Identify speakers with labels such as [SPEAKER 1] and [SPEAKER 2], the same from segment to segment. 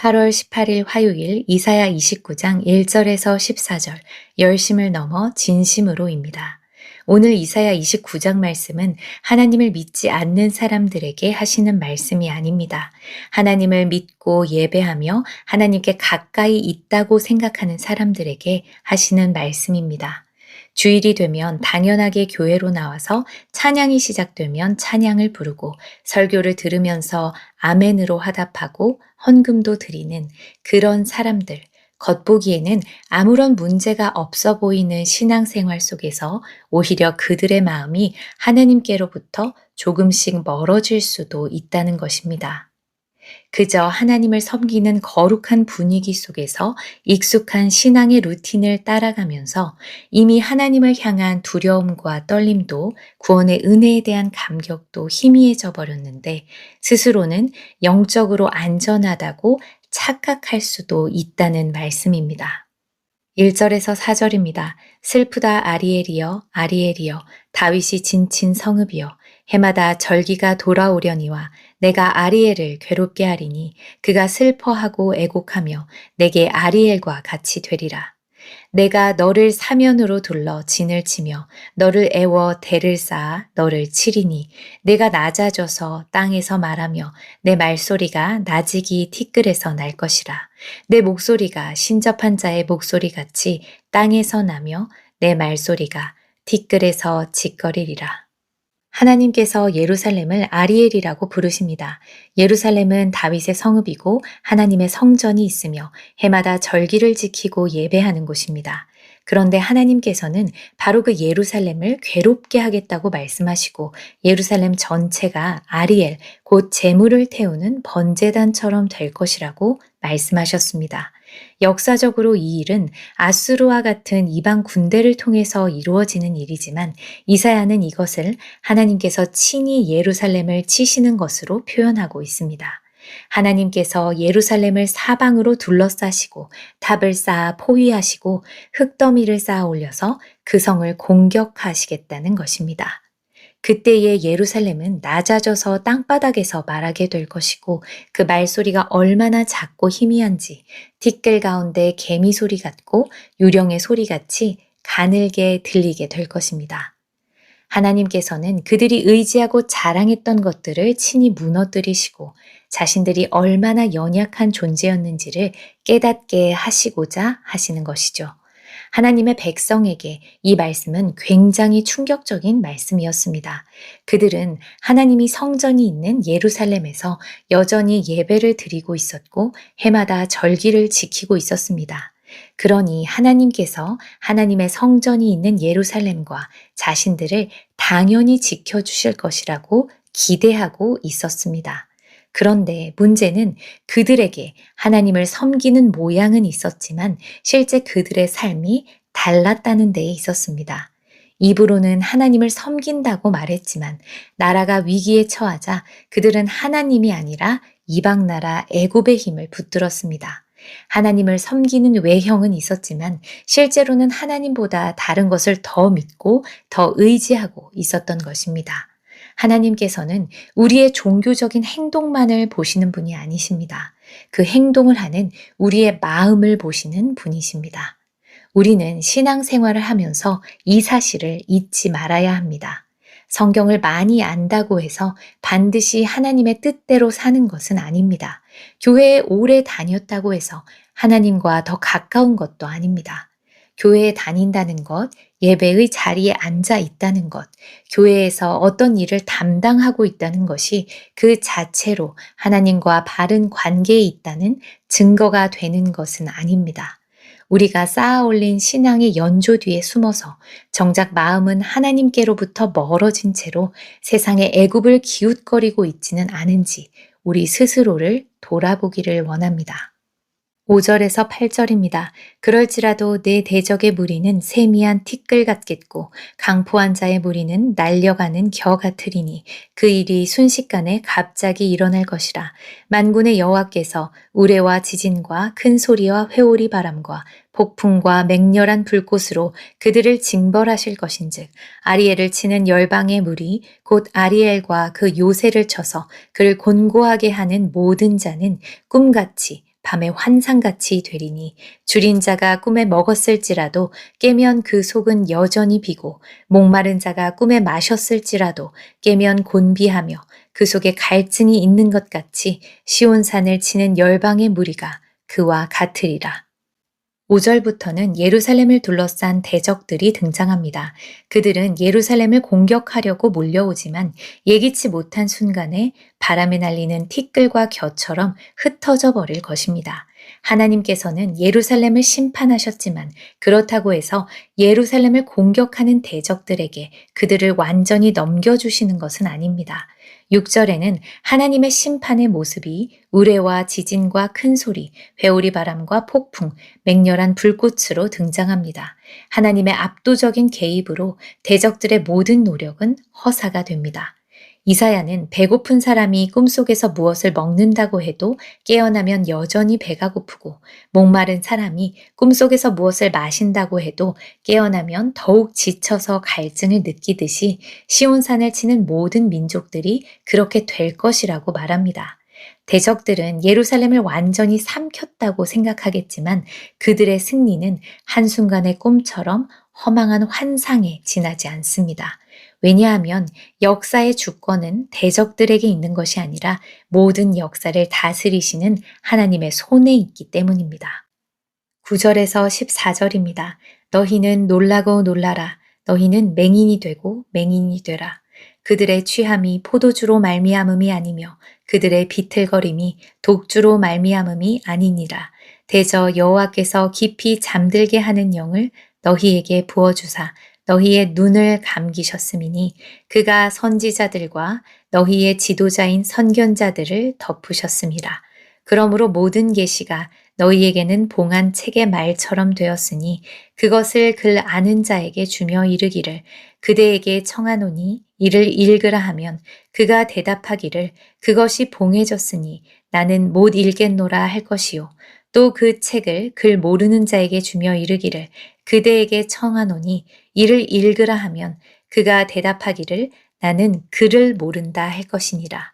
[SPEAKER 1] 8월 18일 화요일 이사야 29장 1절에서 14절 열심을 넘어 진심으로입니다. 오늘 이사야 29장 말씀은 하나님을 믿지 않는 사람들에게 하시는 말씀이 아닙니다. 하나님을 믿고 예배하며 하나님께 가까이 있다고 생각하는 사람들에게 하시는 말씀입니다. 주일이 되면 당연하게 교회로 나와서 찬양이 시작되면 찬양을 부르고 설교를 들으면서 아멘으로 화답하고 헌금도 드리는 그런 사람들, 겉보기에는 아무런 문제가 없어 보이는 신앙생활 속에서 오히려 그들의 마음이 하나님께로부터 조금씩 멀어질 수도 있다는 것입니다. 그저 하나님을 섬기는 거룩한 분위기 속에서 익숙한 신앙의 루틴을 따라가면서 이미 하나님을 향한 두려움과 떨림도 구원의 은혜에 대한 감격도 희미해져 버렸는데 스스로는 영적으로 안전하다고 착각할 수도 있다는 말씀입니다. 1절에서 4절입니다. 슬프다 아리엘이여 아리엘이여 다윗이 진친 성읍이여 해마다 절기가 돌아오려니와 내가 아리엘을 괴롭게 하리니 그가 슬퍼하고 애곡하며 내게 아리엘과 같이 되리라. 내가 너를 사면으로 둘러 진을 치며 너를 애워 대를 쌓아 너를 치리니 내가 낮아져서 땅에서 말하며 내 말소리가 나지기 티끌에서 날 것이라. 내 목소리가 신접한 자의 목소리같이 땅에서 나며 내 말소리가 티끌에서 짓거리리라. 하나님께서 예루살렘을 아리엘이라고 부르십니다. 예루살렘은 다윗의 성읍이고 하나님의 성전이 있으며 해마다 절기를 지키고 예배하는 곳입니다. 그런데 하나님께서는 바로 그 예루살렘을 괴롭게 하겠다고 말씀하시고 예루살렘 전체가 아리엘, 곧 재물을 태우는 번제단처럼 될 것이라고 말씀하셨습니다. 역사적으로 이 일은 아수르와 같은 이방 군대를 통해서 이루어지는 일이지만 이사야는 이것을 하나님께서 친히 예루살렘을 치시는 것으로 표현하고 있습니다. 하나님께서 예루살렘을 사방으로 둘러싸시고 탑을 쌓아 포위하시고 흙더미를 쌓아 올려서 그 성을 공격하시겠다는 것입니다. 그때의 예루살렘은 낮아져서 땅바닥에서 말하게 될 것이고 그 말소리가 얼마나 작고 희미한지 티끌 가운데 개미 소리 같고 유령의 소리같이 가늘게 들리게 될 것입니다. 하나님께서는 그들이 의지하고 자랑했던 것들을 친히 무너뜨리시고 자신들이 얼마나 연약한 존재였는지를 깨닫게 하시고자 하시는 것이죠. 하나님의 백성에게 이 말씀은 굉장히 충격적인 말씀이었습니다. 그들은 하나님이 성전이 있는 예루살렘에서 여전히 예배를 드리고 있었고 해마다 절기를 지키고 있었습니다. 그러니 하나님께서 하나님의 성전이 있는 예루살렘과 자신들을 당연히 지켜주실 것이라고 기대하고 있었습니다. 그런데 문제는 그들에게 하나님을 섬기는 모양은 있었지만 실제 그들의 삶이 달랐다는 데에 있었습니다. 입으로는 하나님을 섬긴다고 말했지만 나라가 위기에 처하자 그들은 하나님이 아니라 이방 나라 애굽의 힘을 붙들었습니다. 하나님을 섬기는 외형은 있었지만 실제로는 하나님보다 다른 것을 더 믿고 더 의지하고 있었던 것입니다. 하나님께서는 우리의 종교적인 행동만을 보시는 분이 아니십니다. 그 행동을 하는 우리의 마음을 보시는 분이십니다. 우리는 신앙생활을 하면서 이 사실을 잊지 말아야 합니다. 성경을 많이 안다고 해서 반드시 하나님의 뜻대로 사는 것은 아닙니다. 교회에 오래 다녔다고 해서 하나님과 더 가까운 것도 아닙니다. 교회에 다닌다는 것, 예배의 자리에 앉아 있다는 것, 교회에서 어떤 일을 담당하고 있다는 것이 그 자체로 하나님과 바른 관계에 있다는 증거가 되는 것은 아닙니다. 우리가 쌓아 올린 신앙의 연조 뒤에 숨어서 정작 마음은 하나님께로부터 멀어진 채로 세상의 애굽을 기웃거리고 있지는 않은지 우리 스스로를 돌아보기를 원합니다. 5절에서 8절입니다. 그럴지라도 내 대적의 무리는 세미한 티끌 같겠고 강포한 자의 무리는 날려가는 겨 같으리니 그 일이 순식간에 갑자기 일어날 것이라. 만군의 여호와께서 우레와 지진과 큰 소리와 회오리 바람과 폭풍과 맹렬한 불꽃으로 그들을 징벌하실 것인즉 아리엘을 치는 열방의 무리 곧 아리엘과 그 요새를 쳐서 그를 곤고하게 하는 모든 자는 꿈같이 밤의 환상같이 되리니 줄인 자가 꿈에 먹었을지라도 깨면 그 속은 여전히 비고 목마른 자가 꿈에 마셨을지라도 깨면 곤비하며 그 속에 갈증이 있는 것 같이 시온산을 치는 열방의 무리가 그와 같으리라. 5절부터는 예루살렘을 둘러싼 대적들이 등장합니다. 그들은 예루살렘을 공격하려고 몰려오지만 예기치 못한 순간에 바람에 날리는 티끌과 겨처럼 흩어져 버릴 것입니다. 하나님께서는 예루살렘을 심판하셨지만 그렇다고 해서 예루살렘을 공격하는 대적들에게 그들을 완전히 넘겨주시는 것은 아닙니다. 6절에는 하나님의 심판의 모습이 우레와 지진과 큰 소리, 회오리 바람과 폭풍, 맹렬한 불꽃으로 등장합니다. 하나님의 압도적인 개입으로 대적들의 모든 노력은 허사가 됩니다. 이사야는 배고픈 사람이 꿈속에서 무엇을 먹는다고 해도 깨어나면 여전히 배가 고프고 목마른 사람이 꿈속에서 무엇을 마신다고 해도 깨어나면 더욱 지쳐서 갈증을 느끼듯이 시온산을 치는 모든 민족들이 그렇게 될 것이라고 말합니다. 대적들은 예루살렘을 완전히 삼켰다고 생각하겠지만 그들의 승리는 한순간의 꿈처럼 허망한 환상에 지나지 않습니다. 왜냐하면 역사의 주권은 대적들에게 있는 것이 아니라 모든 역사를 다스리시는 하나님의 손에 있기 때문입니다. 9절에서 14절입니다. 너희는 놀라고 놀라라. 너희는 맹인이 되고 맹인이 되라. 그들의 취함이 포도주로 말미암음이 아니며 그들의 비틀거림이 독주로 말미암음이 아니니라. 대저 여호와께서 깊이 잠들게 하는 영을 너희에게 부어주사 너희의 눈을 감기셨음이니 그가 선지자들과 너희의 지도자인 선견자들을 덮으셨음이라. 그러므로 모든 계시가 너희에게는 봉한 책의 말처럼 되었으니 그것을 글 아는 자에게 주며 이르기를 그대에게 청하노니 이를 읽으라 하면 그가 대답하기를 그것이 봉해졌으니 나는 못 읽겠노라 할 것이요. 또 그 책을 글 모르는 자에게 주며 이르기를 그대에게 청하노니 이를 읽으라 하면 그가 대답하기를 나는 글을 모른다 할 것이니라.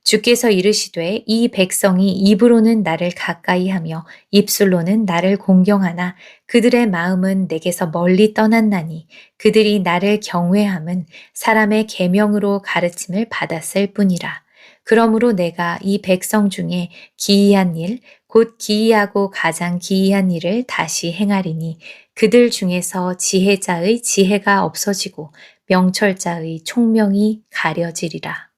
[SPEAKER 1] 주께서 이르시되 이 백성이 입으로는 나를 가까이 하며 입술로는 나를 공경하나 그들의 마음은 내게서 멀리 떠났나니 그들이 나를 경외함은 사람의 계명으로 가르침을 받았을 뿐이라. 그러므로 내가 이 백성 중에 기이한 일, 곧 기이하고 가장 기이한 일을 다시 행하리니 그들 중에서 지혜자의 지혜가 없어지고 명철자의 총명이 가려지리라.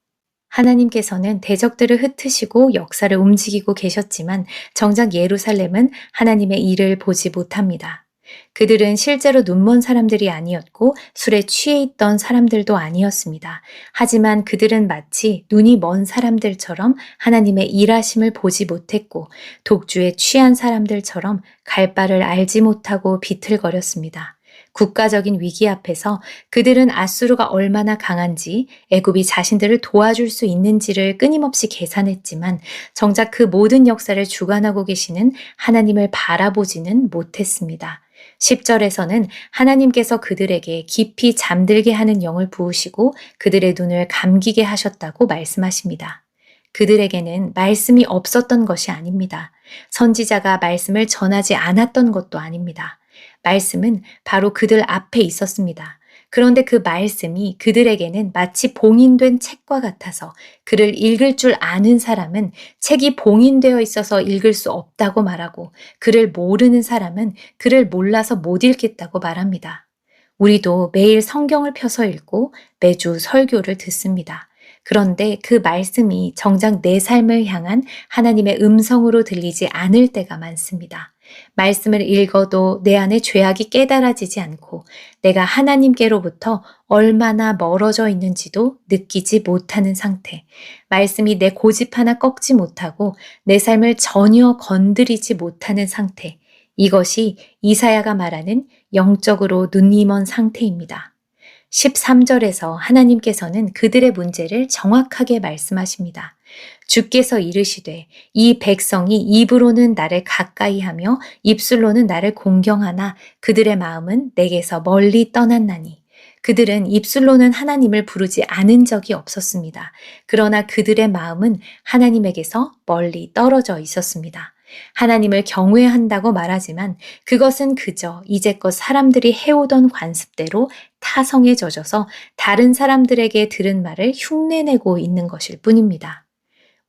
[SPEAKER 1] 하나님께서는 대적들을 흩으시고 역사를 움직이고 계셨지만 정작 예루살렘은 하나님의 일을 보지 못합니다. 그들은 실제로 눈먼 사람들이 아니었고 술에 취해 있던 사람들도 아니었습니다. 하지만 그들은 마치 눈이 먼 사람들처럼 하나님의 일하심을 보지 못했고 독주에 취한 사람들처럼 갈 바를 알지 못하고 비틀거렸습니다. 국가적인 위기 앞에서 그들은 아수르가 얼마나 강한지 애굽이 자신들을 도와줄 수 있는지를 끊임없이 계산했지만 정작 그 모든 역사를 주관하고 계시는 하나님을 바라보지는 못했습니다. 10절에서는 하나님께서 그들에게 깊이 잠들게 하는 영을 부으시고 그들의 눈을 감기게 하셨다고 말씀하십니다. 그들에게는 말씀이 없었던 것이 아닙니다. 선지자가 말씀을 전하지 않았던 것도 아닙니다. 말씀은 바로 그들 앞에 있었습니다. 그런데 그 말씀이 그들에게는 마치 봉인된 책과 같아서 그를 읽을 줄 아는 사람은 책이 봉인되어 있어서 읽을 수 없다고 말하고 그를 모르는 사람은 그를 몰라서 못 읽겠다고 말합니다. 우리도 매일 성경을 펴서 읽고 매주 설교를 듣습니다. 그런데 그 말씀이 정작 내 삶을 향한 하나님의 음성으로 들리지 않을 때가 많습니다. 말씀을 읽어도 내 안에 죄악이 깨달아지지 않고 내가 하나님께로부터 얼마나 멀어져 있는지도 느끼지 못하는 상태. 말씀이 내 고집 하나 꺾지 못하고 내 삶을 전혀 건드리지 못하는 상태. 이것이 이사야가 말하는 영적으로 눈이 먼 상태입니다. 13절에서 하나님께서는 그들의 문제를 정확하게 말씀하십니다. 주께서 이르시되 이 백성이 입으로는 나를 가까이 하며 입술로는 나를 공경하나 그들의 마음은 내게서 멀리 떠났나니. 그들은 입술로는 하나님을 부르지 않은 적이 없었습니다. 그러나 그들의 마음은 하나님에게서 멀리 떨어져 있었습니다. 하나님을 경외한다고 말하지만 그것은 그저 이제껏 사람들이 해오던 관습대로 타성에 젖어서 다른 사람들에게 들은 말을 흉내내고 있는 것일 뿐입니다.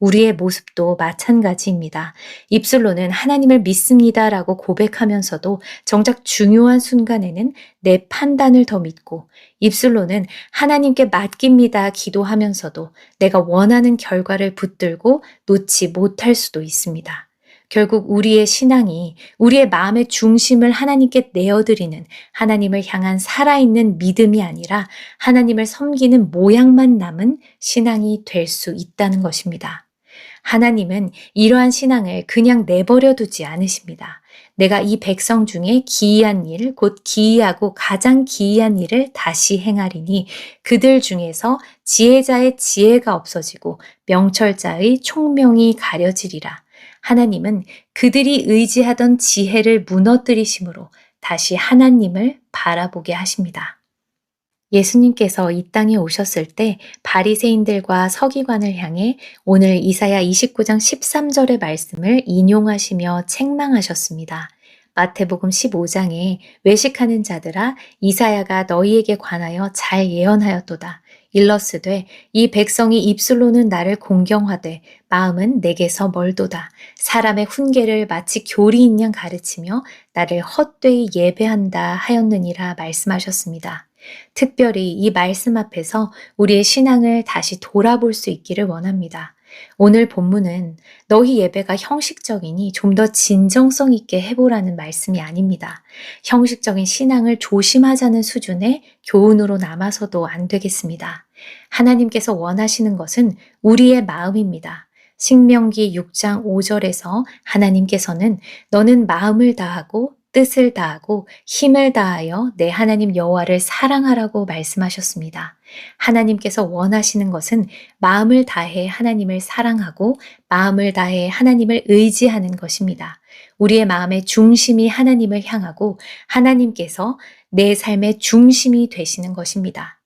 [SPEAKER 1] 우리의 모습도 마찬가지입니다. 입술로는 하나님을 믿습니다라고 고백하면서도 정작 중요한 순간에는 내 판단을 더 믿고 입술로는 하나님께 맡깁니다 기도하면서도 내가 원하는 결과를 붙들고 놓지 못할 수도 있습니다. 결국 우리의 신앙이 우리의 마음의 중심을 하나님께 내어드리는 하나님을 향한 살아있는 믿음이 아니라 하나님을 섬기는 모양만 남은 신앙이 될 수 있다는 것입니다. 하나님은 이러한 신앙을 그냥 내버려 두지 않으십니다. 내가 이 백성 중에 기이한 일, 곧 기이하고 가장 기이한 일을 다시 행하리니 그들 중에서 지혜자의 지혜가 없어지고 명철자의 총명이 가려지리라. 하나님은 그들이 의지하던 지혜를 무너뜨리심으로 다시 하나님을 바라보게 하십니다. 예수님께서 이 땅에 오셨을 때 바리새인들과 서기관을 향해 오늘 이사야 29장 13절의 말씀을 인용하시며 책망하셨습니다. 마태복음 15장에 외식하는 자들아 이사야가 너희에게 관하여 잘 예언하였도다. 일러스되 이 백성이 입술로는 나를 공경하되 마음은 내게서 멀도다. 사람의 훈계를 마치 교리인 양 가르치며 나를 헛되이 예배한다 하였느니라 말씀하셨습니다. 특별히 이 말씀 앞에서 우리의 신앙을 다시 돌아볼 수 있기를 원합니다. 오늘 본문은 너희 예배가 형식적이니 좀 더 진정성 있게 해보라는 말씀이 아닙니다. 형식적인 신앙을 조심하자는 수준의 교훈으로 남아서도 안 되겠습니다. 하나님께서 원하시는 것은 우리의 마음입니다. 신명기 6장 5절에서 하나님께서는 너는 마음을 다하고 뜻을 다하고 힘을 다하여 내 하나님 여호와를 사랑하라고 말씀하셨습니다. 하나님께서 원하시는 것은 마음을 다해 하나님을 사랑하고 마음을 다해 하나님을 의지하는 것입니다. 우리의 마음의 중심이 하나님을 향하고 하나님께서 내 삶의 중심이 되시는 것입니다.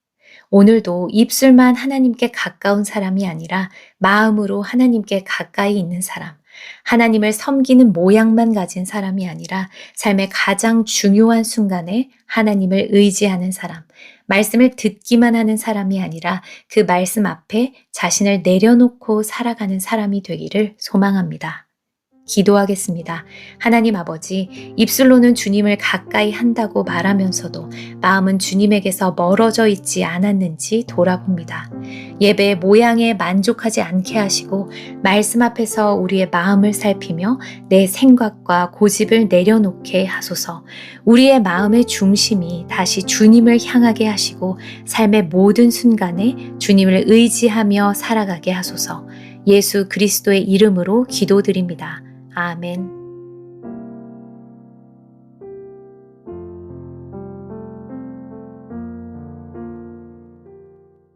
[SPEAKER 1] 오늘도 입술만 하나님께 가까운 사람이 아니라 마음으로 하나님께 가까이 있는 사람, 하나님을 섬기는 모양만 가진 사람이 아니라 삶의 가장 중요한 순간에 하나님을 의지하는 사람, 말씀을 듣기만 하는 사람이 아니라 그 말씀 앞에 자신을 내려놓고 살아가는 사람이 되기를 소망합니다. 기도하겠습니다. 하나님 아버지, 입술로는 주님을 가까이 한다고 말하면서도 마음은 주님에게서 멀어져 있지 않았는지 돌아봅니다. 예배의 모양에 만족하지 않게 하시고 말씀 앞에서 우리의 마음을 살피며 내 생각과 고집을 내려놓게 하소서. 우리의 마음의 중심이 다시 주님을 향하게 하시고 삶의 모든 순간에 주님을 의지하며 살아가게 하소서. 예수 그리스도의 이름으로 기도드립니다. 아멘.